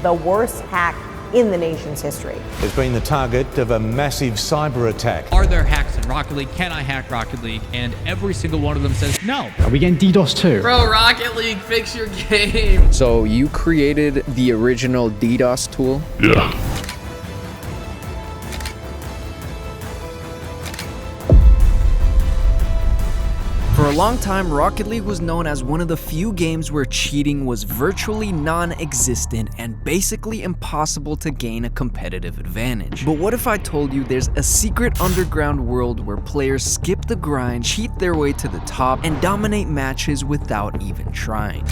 the worst hack in the nation's history. Has been the target of a massive cyber attack. Are there hacks in Rocket League? Can I hack Rocket League? And every single one of them says no. Are we getting DDoS too? Bro, Rocket League, fix your game. So you created the original DDoS tool? Yeah. For a long time, Rocket League was known as one of the few games where cheating was virtually non-existent and basically impossible to gain a competitive advantage. But what if I told you there's a secret underground world where players skip the grind, cheat their way to the top, and dominate matches without even trying?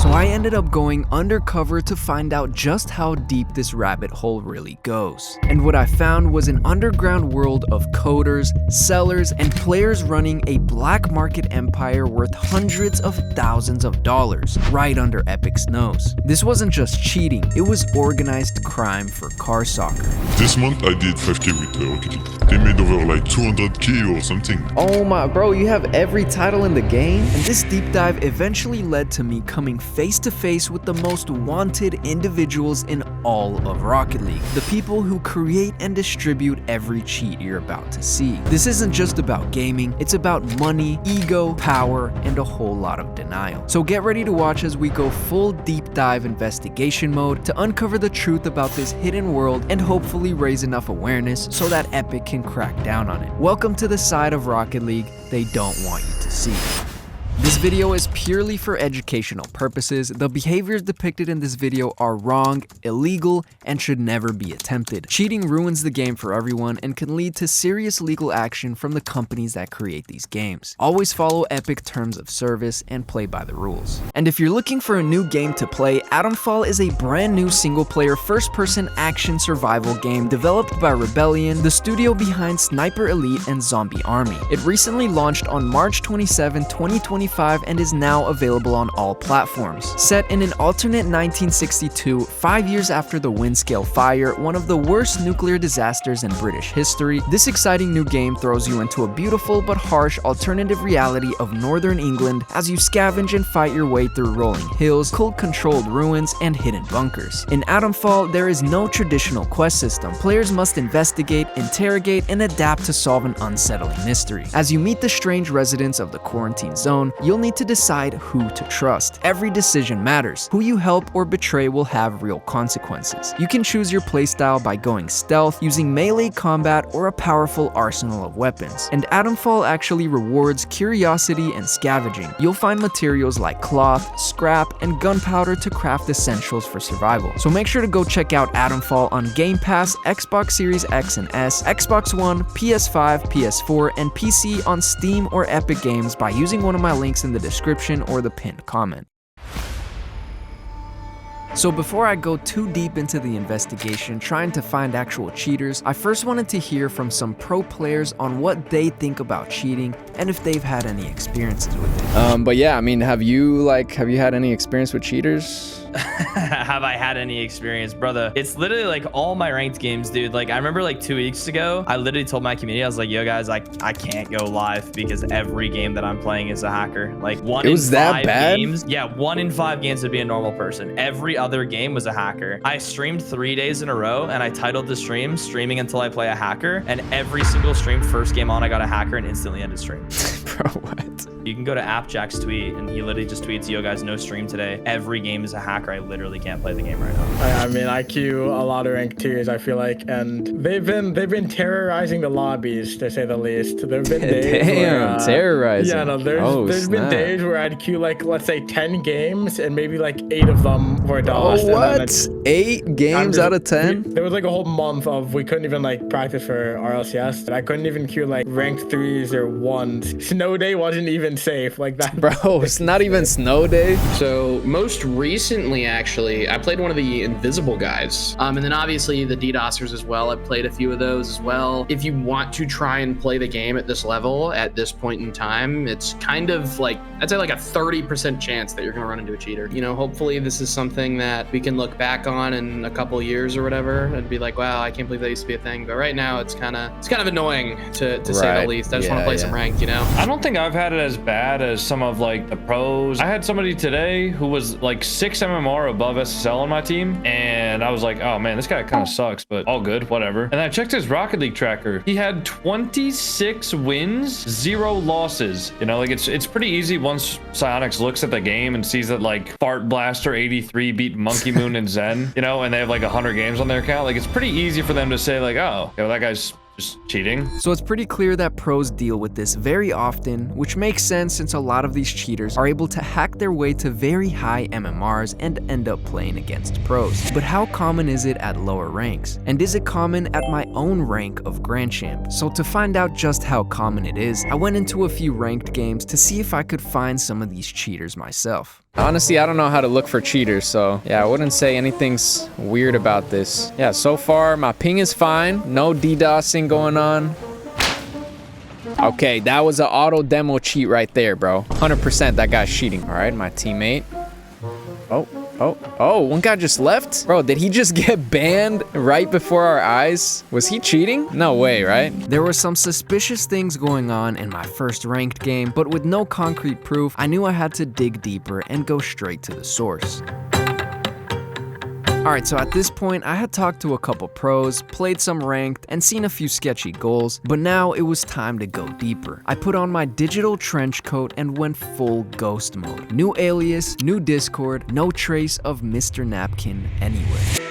So I ended up going undercover to find out just how deep this rabbit hole really goes. And what I found was an underground world of coders, sellers, and players running a black market empire worth hundreds of thousands of dollars right under Epic's nose. This wasn't just cheating, it was organized crime for car soccer. This month I did 5k with Rocket League. They made over like 200k or something. Oh my, bro, you have every title in the game? And this deep dive eventually led to me coming face to face with the most wanted individuals in all of Rocket League. The people who create and distribute every cheat you're about to see. This isn't just about gaming, it's about money, ego, power, and a whole lot of denial. So get ready to watch as we go full deep dive investigation mode to uncover the truth about this hidden world and hopefully raise enough awareness so that Epic can crack down on it. Welcome to the side of Rocket League they don't want you to see. This video is purely for educational purposes. The behaviors depicted in this video are wrong, illegal, and should never be attempted. Cheating ruins the game for everyone and can lead to serious legal action from the companies that create these games. Always follow Epic terms of service and play by the rules. And if you're looking for a new game to play, Atomfall is a brand new single-player first-person action survival game developed by Rebellion, the studio behind Sniper Elite and Zombie Army. It recently launched on March 27, 2025 and is now available on all platforms. Set in an alternate 1962, 5 years after the Windscale fire, one of the worst nuclear disasters in British history, this exciting new game throws you into a beautiful but harsh alternative reality of northern England as you scavenge and fight your way through rolling hills, cult-controlled ruins, and hidden bunkers. In Atomfall, there is no traditional quest system. Players must investigate, interrogate, and adapt to solve an unsettling mystery. As you meet the strange residents of the quarantine zone, you'll need to decide who to trust. Every decision matters. Who you help or betray will have real consequences. You can choose your playstyle by going stealth, using melee combat, or a powerful arsenal of weapons. And Atomfall actually rewards curiosity and scavenging. You'll find materials like cloth, scrap, and gunpowder to craft essentials for survival. So make sure to go check out Atomfall on Game Pass, Xbox Series X and S, Xbox One, PS5, PS4, and PC on Steam or Epic Games by using one of my links in the description or the pinned comment. So before I go too deep into the investigation trying to find actual cheaters, I first wanted to hear from some pro players on what they think about cheating and if they've had any experiences with it. But yeah, I mean, have you had any experience with cheaters? Have I had any experience, brother? It's literally like all my ranked games, dude. Like I remember like 2 weeks ago, I literally told my community, I was like, yo guys, I can't go live because every game that I'm playing is a hacker. Like one in 5 games. Yeah, 1 in 5 games would be a normal person. Every other game was a hacker. I streamed 3 days in a row and I titled the stream Streaming Until I Play a Hacker, and every single stream, first game on, I got a hacker and instantly ended stream. Bro, what? You can go to AppJack's tweet and he literally just tweets, yo guys, no stream today. Every game is a hacker. I literally can't play the game right now. I mean, I queue a lot of ranked tiers, I feel like, and they've been terrorizing the lobbies, to say the least. There've been days where, terrorizing. Yeah, no, there's been days where I'd queue like, let's say 10 games and maybe like 8 of them were DOS. Oh, what? 8 games out of 10? There was like a whole month of we couldn't even like practice for RLCS. I couldn't even queue like ranked 3s or 1s. Snow day wasn't even safe like that. Bro, it's not even snow day. So most recently, actually, I played one of the invisible guys. And then obviously the DDoSers as well. I've played a few of those as well. If you want to try and play the game at this level, at this point in time, it's kind of like, I'd say like a 30% chance that you're gonna run into a cheater. You know, hopefully this is something that we can look back on in a couple years or whatever and be like, wow, I can't believe that used to be a thing. But right now it's kind of annoying to say the least. I just want to play some ranked, you know? I'm don't think I've had it as bad as some of like the pros. I had somebody today who was like 6 MMR above SSL on my team, and I was like, oh man, this guy kind of sucks, but all good, whatever. And I checked his Rocket League tracker. He had 26 wins, 0 losses. You know, like it's pretty easy once Psyonix looks at the game and sees that like Fart Blaster 83 beat Monkey Moon and Zen, you know, and they have like 100 games on their account. Like it's pretty easy for them to say like, oh, yo, that guy's just cheating. So it's pretty clear that pros deal with this very often, which makes sense since a lot of these cheaters are able to hack their way to very high MMRs and end up playing against pros. But how common is it at lower ranks? And is it common at my own rank of Grand Champ? So to find out just how common it is, I went into a few ranked games to see if I could find some of these cheaters myself. Honestly, I don't know how to look for cheaters, so yeah, I wouldn't say anything's weird about this. Yeah, so far my ping is fine, no DDoSing going on. Okay, that was an auto demo cheat right there, bro. 100% that guy's cheating. All right, my teammate. Oh, one guy just left? Bro, did he just get banned right before our eyes? Was he cheating? No way, right? There were some suspicious things going on in my first ranked game, but with no concrete proof, I knew I had to dig deeper and go straight to the source. Alright, so at this point, I had talked to a couple pros, played some ranked, and seen a few sketchy goals, but now it was time to go deeper. I put on my digital trench coat and went full ghost mode. New alias, new Discord, no trace of Mr-Napkin anywhere.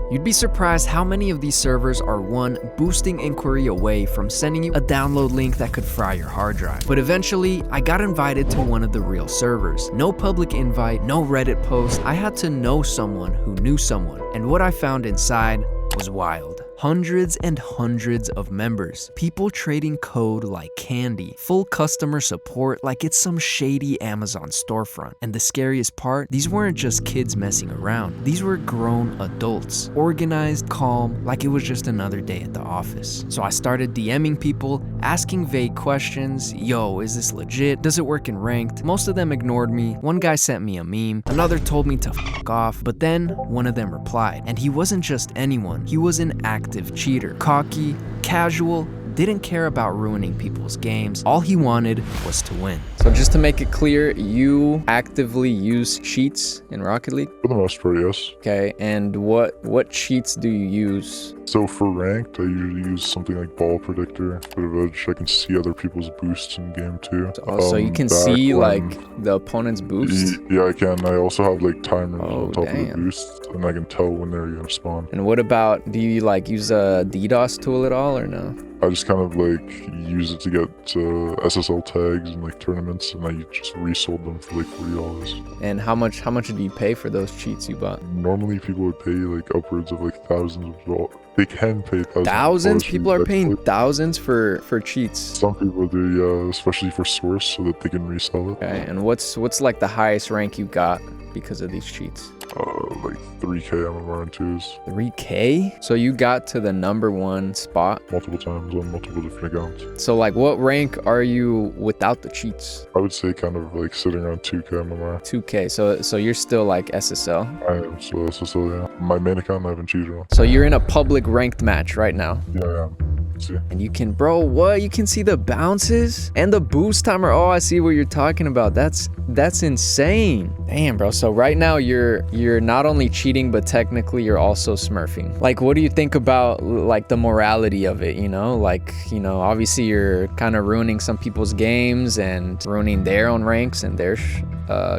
You'd be surprised how many of these servers are one boosting inquiry away from sending you a download link that could fry your hard drive. But eventually, I got invited to one of the real servers. No public invite, no Reddit post. I had to know someone who knew someone. And what I found inside was wild. Hundreds and hundreds of members, people trading code like candy, full customer support like it's some shady Amazon storefront. And the scariest part, these weren't just kids messing around. These were grown adults, organized, calm, like it was just another day at the office. So I started DMing people, asking vague questions. Yo, is this legit? Does it work in ranked? Most of them ignored me. One guy sent me a meme. Another told me to fuck off. But then one of them replied. And he wasn't just anyone. He was an active cheater, cocky, casual, didn't care about ruining people's games. All he wanted was to win. So just to make it clear, you actively use cheats in Rocket League? For the most part, yes. Okay, and what cheats do you use? So for ranked, I usually use something like Ball Predictor, bit of edge. I can see other people's boosts in game too. So you can see like the opponent's boost? Yeah, I can. I also have like timers Oh, on top of the damn. boost, and I can tell when they're gonna spawn. And what about, do you like use a DDoS tool at all or no? I just kind of like use it to get SSL tags and like tournaments, and I just resold them for like $40. And how much do you pay for those cheats you bought? Normally people would pay like upwards of like thousands of dollars. They can pay thousands. Thousands? For People are these paying exploits. thousands for cheats. Some people do, yeah, especially for source, so that they can resell it. Okay, and what's like the highest rank you got because of these cheats? Like 3K MMR and 2s. 3K? So you got to the #1 spot. Multiple times on multiple different accounts. So like what rank are you without the cheats? I would say kind of like sitting around 2K MMR. 2K. So you're still like SSL. I am so yeah. My main account I haven't cheated on. So you're in a public ranked match right now. Yeah, I am. See. And you can, bro, what? You can see the bounces and the boost timer. Oh, I see what you're talking about. That's insane. Damn, bro. So right now you're not only cheating, but technically you're also smurfing. Like, what do you think about like the morality of it? You know, like, you know, obviously you're kind of ruining some people's games and ruining their own ranks and their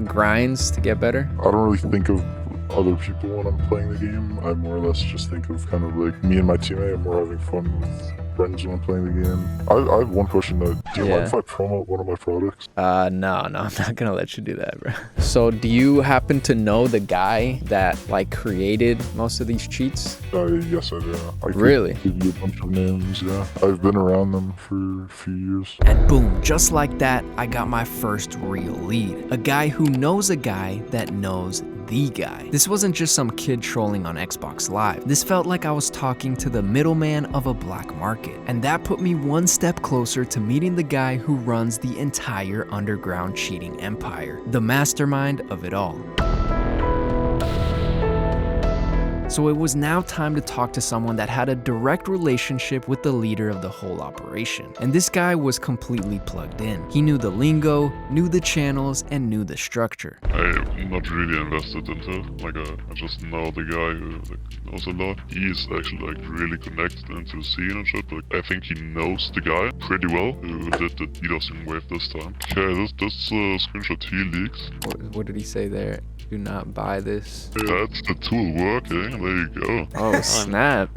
grinds to get better. I don't really think of other people when I'm playing the game. I more or less just think of kind of like me and my teammate and we're having fun with friends when I'm playing the game. I have one question though. Do you mind if I promote one of my products? No, I'm not gonna let you do that, bro. So do you happen to know the guy that like created most of these cheats? Yes, I do. I Really? could give you a bunch of names, yeah. I've been around them for a few years. And boom, just like that, I got my first real lead. A guy who knows a guy that knows the guy. This wasn't just some kid trolling on Xbox Live. This felt like I was talking to the middleman of a black market. And that put me one step closer to meeting the guy who runs the entire underground cheating empire, the mastermind of it all. So it was now time to talk to someone that had a direct relationship with the leader of the whole operation. And this guy was completely plugged in. He knew the lingo, knew the channels, and knew the structure. I'm not really invested into it. Like, I just know the guy who knows a lot. He's actually like really connected into the scene and shit. Like, I think he knows the guy pretty well who did the DDoSing wave this time. Okay, this screenshot he leaks. What did he say there? Do not buy this. That's the tool working. There you go. Oh, snap.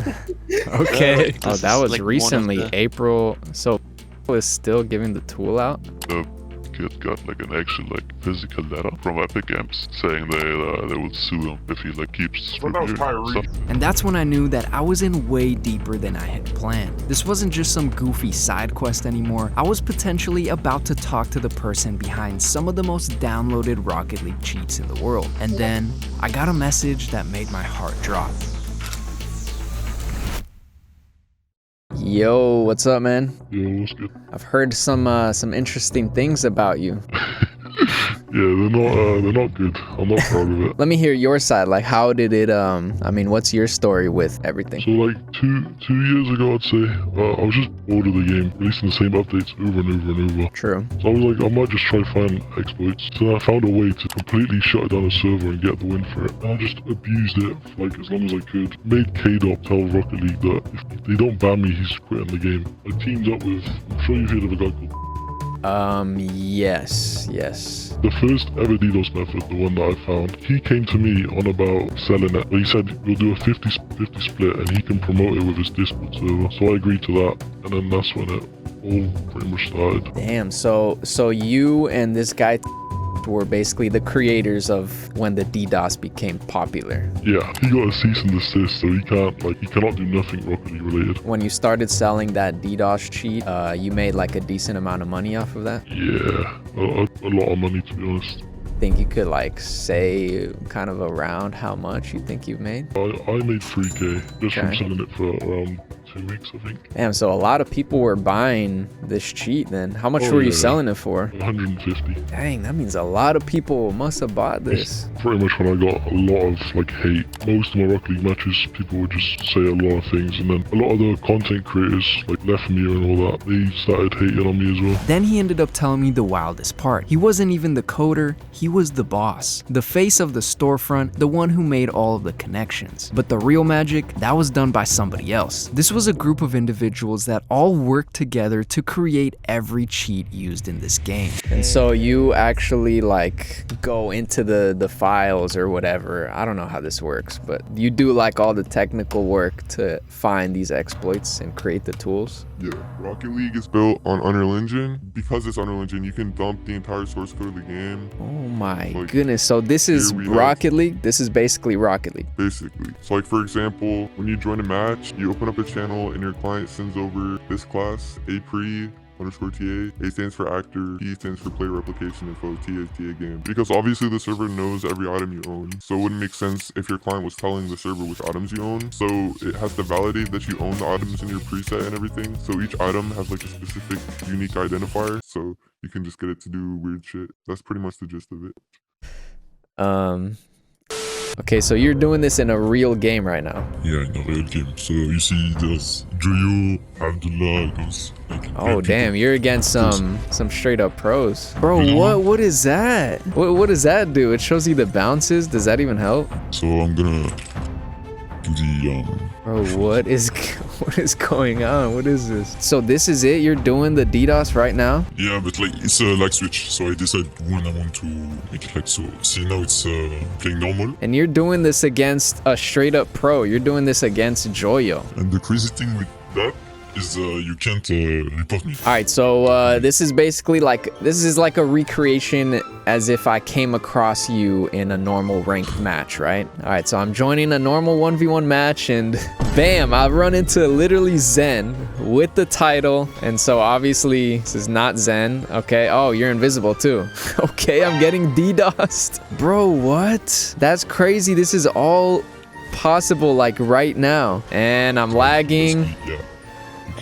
Okay. Oh, that was like recently, April. So is still giving the tool out? The kid got like an actual like physical letter from Epic Games saying they will sue him if he like keeps reviewing stuff. And that's when I knew that I was in way deeper than I had planned. This wasn't just some goofy side quest anymore. I was potentially about to talk to the person behind some of the most downloaded Rocket League cheats in the world. And then I got a message that made my heart drop. Yo, what's up, man? Yo, what's good? I've heard some interesting things about you. Yeah, they're not good. I'm not proud of it. Let me hear your side. Like, how did it, I mean, what's your story with everything? So like two years ago, I'd say, I was just bored of the game, releasing the same updates over and over and over. True. So I was like, I might just try to find exploits. So I found a way to completely shut down the server and get the win for it. And I just abused it for like as long as I could. Made K-Dop tell Rocket League that if they don't ban me, he's quitting the game. I teamed up with, I'm sure you've heard of a guy called yes. the first ever DDoS method, the one that I found, he came to me on about selling it. He said we'll do a 50-50 split and he can promote it with his Discord server. So I agreed to that, and then that's when it all pretty much started. Damn, so you and this guy were basically the creators of when the DDoS became popular. Yeah, he got a cease and desist, so he cannot do nothing Rocket League related. When you started selling that DDoS cheat, you made like a decent amount of money off of that? Yeah, a lot of money, to be honest. Think you could like say kind of around how much you think you've made? I made 3K just from selling it for around 2 weeks, I think. Damn, so a lot of people were buying this cheat then. How much were you selling it for? 150. Dang, that means a lot of people must have bought this. Pretty much when I got a lot of like hate. Most of my Rocket League matches, people would just say a lot of things, and then a lot of the content creators like left me and all that, they started hating on me as well. Then he ended up telling me the wildest part. He wasn't even the coder, he was the boss. The face of the storefront, the one who made all of the connections. But the real magic, that was done by somebody else. This was a group of individuals that all worked together to create every cheat used in this game. And so you actually like go into the files or whatever. I don't know how this works, but you do like all the technical work to find these exploits and create the tools? Yeah, Rocket League is built on Unreal Engine. Because it's Unreal Engine, you can dump the entire source code of the game. Oh my goodness. So this is Rocket League? This is basically Rocket League. Basically. So like for example, when you join a match, you open up a channel and your client sends over this class, _TA. A stands for actor, P stands for player replication info, T is TA game. Because obviously the server knows every item you own. So it wouldn't make sense if your client was telling the server which items you own. So it has to validate that you own the items in your preset and everything. So each item has like a specific unique identifier. So you can just get it to do weird shit. That's pretty much the gist of it. Okay, so you're doing this in a real game right now. Yeah, in a real game. So you see there's Joyo, Abdullah, those like. Oh damn, you're against some straight up pros. Bro, what is that? What does that do? It shows you the bounces. Does that even help? So I'm gonna do the Bro, what is going on? What is this? So this is it? You're doing the DDoS right now? Yeah, but like it's a light switch, so I decide when I want to make it like so. See, now it's playing normal. And you're doing this against a straight up pro. You're doing this against Joyo. And the crazy thing with that is you can't report me. All right, so this is basically like a recreation as if I came across you in a normal ranked match, right? All right, so I'm joining a normal 1v1 match and bam, I run into literally Zen with the title. And so obviously this is not Zen. Okay, oh, you're invisible too. Okay, I'm getting DDoSed. Bro, what? That's crazy. This is all possible like right now. And I'm lagging. Yeah.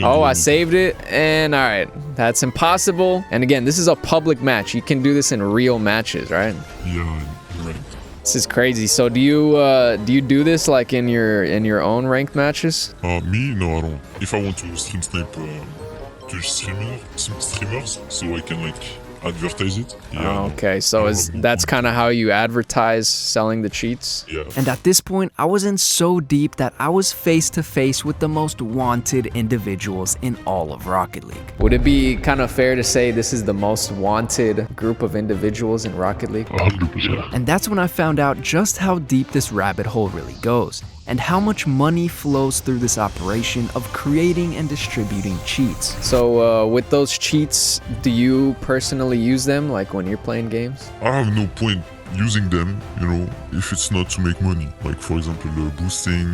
Oh, I saved it, and all right, that's impossible. And again, this is a public match. You can do this in real matches, right? Yeah, you're right. This is crazy. So do you do this like in your own ranked matches? Me? No, I don't. If I want to stream snipe to streamers, so I can like advertise it. Yeah. Oh, okay, so that's kind of how you advertise selling the cheats? Yeah. And at this point, I was in so deep that I was face to face with the most wanted individuals in all of Rocket League. Would it be kind of fair to say this is the most wanted group of individuals in Rocket League? 100%. And that's when I found out just how deep this rabbit hole really goes, and how much money flows through this operation of creating and distributing cheats. So with those cheats, do you personally use them like when you're playing games? I have no point using them, you know, if it's not to make money. Like for example, boosting.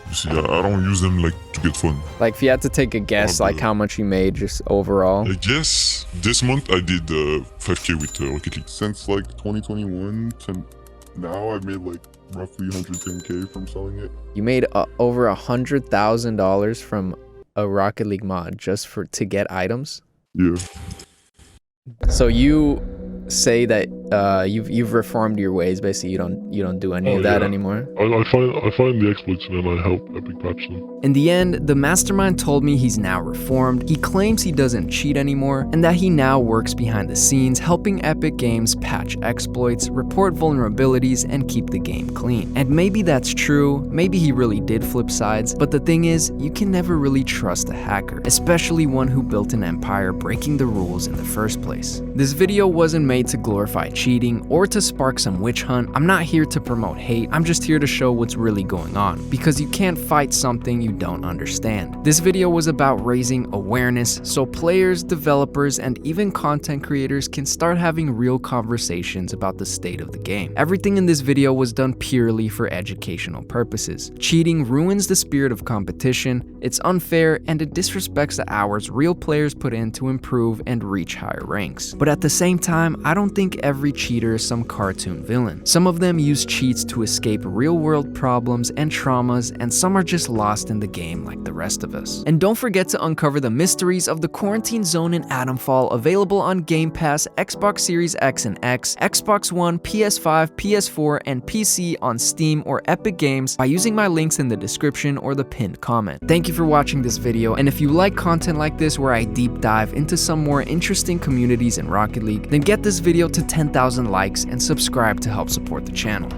You see, I don't use them like to get fun. Like if you had to take a guess, like how much you made just overall? I guess this month I did 5K with Rocket League. Since like 2021 to now, I've made like roughly 110K from selling it. You made over $100,000 from a Rocket League mod just to get items? Yeah. So you say that you've reformed your ways. Basically, you don't do any of that anymore. I find the exploits and then I help Epic patch them. In the end, the mastermind told me he's now reformed, he claims he doesn't cheat anymore, and that he now works behind the scenes helping Epic Games patch exploits, report vulnerabilities, and keep the game clean. And maybe that's true, maybe he really did flip sides, but the thing is, you can never really trust a hacker, especially one who built an empire breaking the rules in the first place. This video wasn't made to glorify cheating or to spark some witch hunt. I'm not here to promote hate, I'm just here to show what's really going on, because you can't fight something you don't understand. This video was about raising awareness so players, developers, and even content creators can start having real conversations about the state of the game. Everything in this video was done purely for educational purposes. Cheating ruins the spirit of competition, it's unfair, and it disrespects the hours real players put in to improve and reach higher ranks. But at the same time, I don't think every cheater is some cartoon villain. Some of them use cheats to escape real-world problems and traumas, and some are just lost in the game like the rest of us. And don't forget to uncover the mysteries of the Quarantine Zone in Atomfall, available on Game Pass, Xbox Series X and X, Xbox One, PS5, PS4, and PC on Steam or Epic Games by using my links in the description or the pinned comment. Thank you for watching this video, and if you like content like this where I deep dive into some more interesting communities in Rocket League, then get this video to 10,000 likes and subscribe to help support the channel.